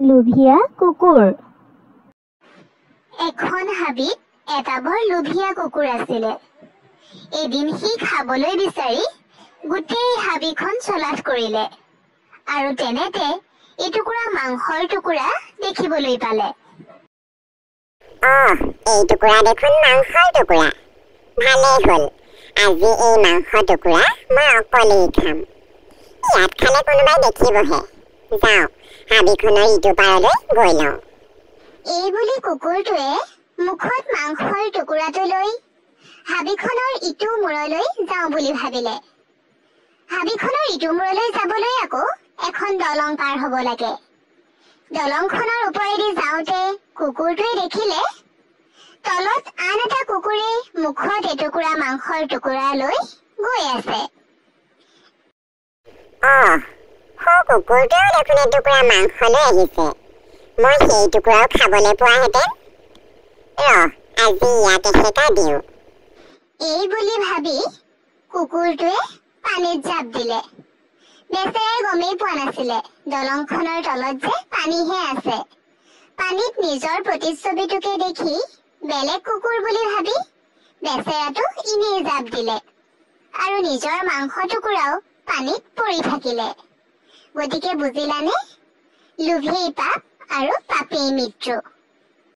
লোভিয়া কুকুৰ। এখন হাবিত এটা বৰ লোভিয়া কুকুৰ আছিলে। এদিন সি খাবলৈ বিচাৰি গোটেই হাবিখন চলাথ কৰিলে আৰু তেনেতে এটুকুৰা মাংসৰ টুকুৰা দেখিবলৈ পালে। এই টুকুৰা দেখোন মাংসৰ টুকুৰা। ভালেই হ'ল, আজি এই মাংস টুকুৰা মই অকলেই খাম। ইয়াত খালে কোনোবাই দেখিবহে। যাওঁ, হাবিখনৰ ইটো পাৰলৈ গৈ লওঁ। এই বুলি কুকুৰটোৱে মুখত মাংসৰ টুকুৰাটো লৈ হাবিখনৰ ইটো মূৰলৈ যাওঁ বুলি ভাবিলে। হাবিখনৰ ইটো মূৰলৈ যাবলৈ আকৌ এখন দলং পাৰ হ'ব লাগে। দলংখনৰ ওপৰেদি যাওঁতে কুকুৰটোৱে দেখিলে তলত আন এটা কুকুৰে মুখত এটুকুৰা মাংসৰ টুকুৰা লৈ গৈ আছে। কুকুৰটোৱেও দেখোন এটুকুৰা মাংস লৈ আহিছে। মই সেই টুকুৰাও খাবলৈ পোৱাহেঁতেন। আজি ইয়াত এসেকা দিওঁ। এই বুলি ভাবি কুকুৰটোৱে পানীত জাপ দিলে। বেচেৰাই গমেই পোৱা নাছিলে দলংখনৰ তলত যে পানীহে আছে। পানীত নিজৰ প্ৰতিচ্ছবিটোকে দেখি বেলেগ কুকুৰ বুলি ভাবি বেচেৰাটো এনেই জাপ দিলে আৰু নিজৰ মাংস টুকুৰাও পানীত পৰি থাকিলে। গতিকে বুজিলানে, লোভেই পাপ আৰু পাপেই মৃত্যু।